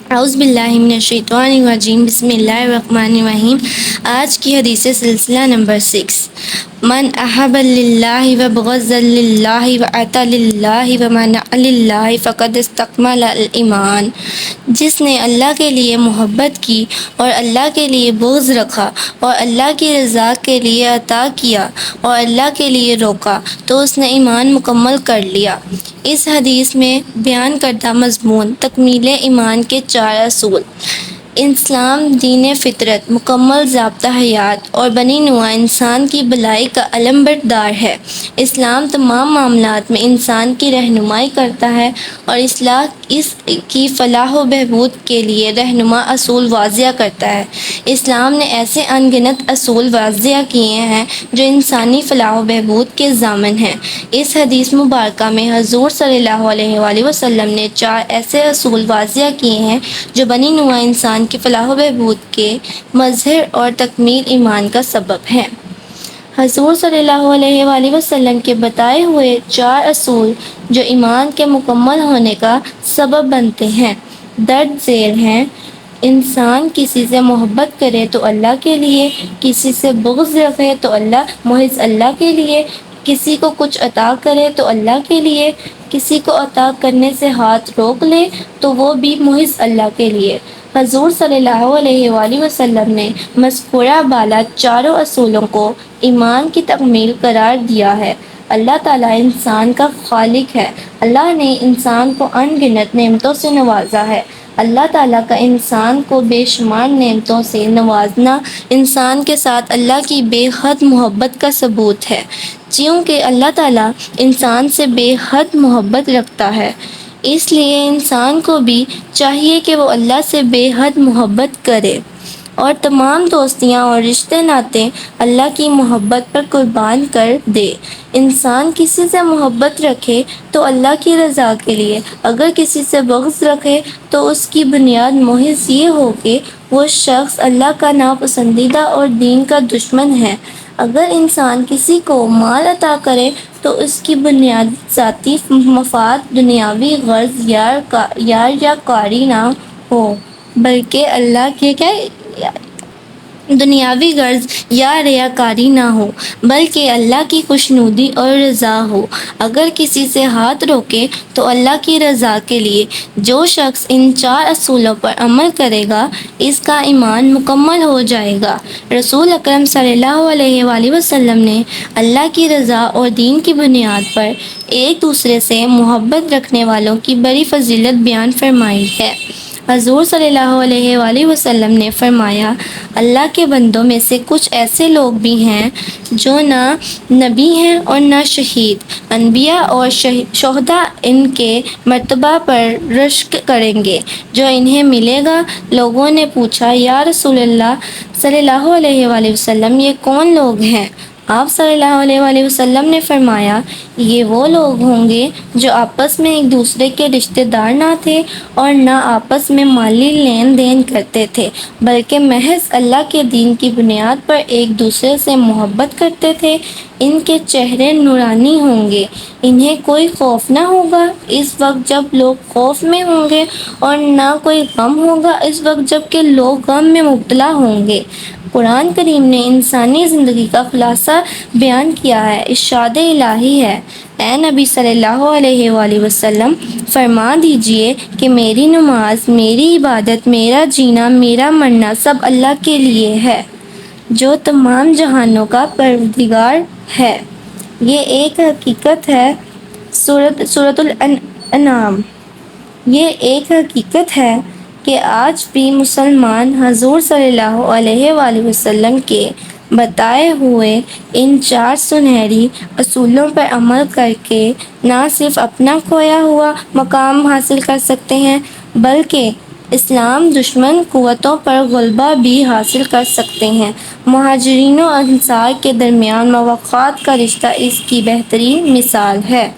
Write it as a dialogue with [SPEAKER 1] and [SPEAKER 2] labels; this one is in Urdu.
[SPEAKER 1] اعوذ باللہ من الشیطان الرجیم، بسم اللہ الرحمن الرحیم۔ آج کی حدیث سلسلہ نمبر 6، من احب للہ وبغض للہ وعطا للہ ومنع للہ فقد استکمل الایمان۔ جس نے اللہ کے لیے محبت کی اور اللہ کے لیے بغض رکھا اور اللہ کی رضا کے لیے عطا کیا اور اللہ کے لیے روکا تو اس نے ایمان مکمل کر لیا۔ اس حدیث میں بیان کردہ مضمون تکمیل ایمان کے 4 اصول۔ اسلام دین فطرت، مکمل ضابطہ حیات اور بنی نوع انسان کی بھلائی کا علمبردار ہے۔ اسلام تمام معاملات میں انسان کی رہنمائی کرتا ہے اور اس کی فلاح و بہبود کے لیے رہنما اصول واضح کرتا ہے۔ اسلام نے ایسے ان گنت اصول واضح کیے ہیں جو انسانی فلاح و بہبود کے ضامن ہیں۔ اس حدیث مبارکہ میں حضور صلی اللہ علیہ وآلہ وسلم نے 4 ایسے اصول واضح کیے ہیں جو بنی نوع انسان کی فلاح و بہبود کے مظہر اور تکمیل ایمان کا سبب ہیں۔ حضور صلی اللہ علیہ وآلہ وسلم کے بتائے ہوئے 4 اصول جو ایمان کے مکمل ہونے کا سبب بنتے ہیں، درج ذیل ہیں۔ انسان کسی سے محبت کرے تو اللہ کے لیے، کسی سے بغض رکھے تو محض اللہ کے لیے، کسی کو کچھ عطا کرے تو اللہ کے لیے، کسی کو عطا کرنے سے ہاتھ روک لے تو وہ بھی محض اللہ کے لیے۔ حضور صلی اللہ علیہ وآلہ وسلم نے مذکورہ بالا 4 اصولوں کو ایمان کی تکمیل قرار دیا ہے۔ اللہ تعالیٰ انسان کا خالق ہے۔ اللہ نے انسان کو ان گنت نعمتوں سے نوازا ہے۔ اللہ تعالیٰ کا انسان کو بے شمار نعمتوں سے نوازنا انسان کے ساتھ اللہ کی بے حد محبت کا ثبوت ہے۔ چونکہ اللہ تعالیٰ انسان سے بے حد محبت رکھتا ہے، اس لیے انسان کو بھی چاہیے کہ وہ اللہ سے بے حد محبت کرے اور تمام دوستیاں اور رشتے ناطے اللہ کی محبت پر قربان کر دے۔ انسان کسی سے محبت رکھے تو اللہ کی رضا کے لیے، اگر کسی سے بغض رکھے تو اس کی بنیاد محض یہ ہو کہ وہ شخص اللہ کا ناپسندیدہ اور دین کا دشمن ہے۔ اگر انسان کسی کو مال عطا کرے تو اس کی بنیاد ذاتی مفاد، دنیاوی غرض یا کاری نہ ہو بلکہ اللہ کے دنیاوی غرض یا ریاکاری نہ ہو بلکہ اللہ کی خوشنودی اور رضا ہو۔ اگر کسی سے ہاتھ روکے تو اللہ کی رضا کے لیے۔ جو شخص ان 4 اصولوں پر عمل کرے گا اس کا ایمان مکمل ہو جائے گا۔ رسول اکرم صلی اللہ علیہ وآلہ وسلم نے اللہ کی رضا اور دین کی بنیاد پر ایک دوسرے سے محبت رکھنے والوں کی بڑی فضیلت بیان فرمائی ہے۔ حضور صلی اللہ علیہ وآلہ وسلم نے فرمایا، اللہ کے بندوں میں سے کچھ ایسے لوگ بھی ہیں جو نہ نبی ہیں اور نہ شہید۔ انبیاء اور شہداء ان کے مرتبہ پر رشک کریں گے جو انہیں ملے گا۔ لوگوں نے پوچھا، یا رسول اللہ صلی اللہ علیہ وآلہ وسلم، یہ کون لوگ ہیں؟ آپ صلی اللہ علیہ وآلہ وسلم نے فرمایا، یہ وہ لوگ ہوں گے جو آپس میں ایک دوسرے کے رشتہ دار نہ تھے اور نہ آپس میں مالی لین دین کرتے تھے بلکہ محض اللہ کے دین کی بنیاد پر ایک دوسرے سے محبت کرتے تھے۔ ان کے چہرے نورانی ہوں گے، انہیں کوئی خوف نہ ہوگا اس وقت جب لوگ خوف میں ہوں گے اور نہ کوئی غم ہوگا اس وقت جب کہ لوگ غم میں مبتلا ہوں گے۔ قرآن کریم نے انسانی زندگی کا خلاصہ بیان کیا ہے۔ ارشاد الہی ہے، اے نبی صلی اللہ علیہ وآلہ وسلم، فرما دیجئے کہ میری نماز، میری عبادت، میرا جینا، میرا مرنا سب اللہ کے لیے ہے جو تمام جہانوں کا پروردگار ہے۔ یہ ایک حقیقت ہے۔ سورۃ الانعام۔ یہ ایک حقیقت ہے کہ آج بھی مسلمان حضور صلی اللہ علیہ وآلہ وسلم کے بتائے ہوئے ان 4 سنہری اصولوں پر عمل کر کے نہ صرف اپنا کھویا ہوا مقام حاصل کر سکتے ہیں بلکہ اسلام دشمن قوتوں پر غلبہ بھی حاصل کر سکتے ہیں۔ مہاجرین و انصار کے درمیان مواقعات کا رشتہ اس کی بہترین مثال ہے۔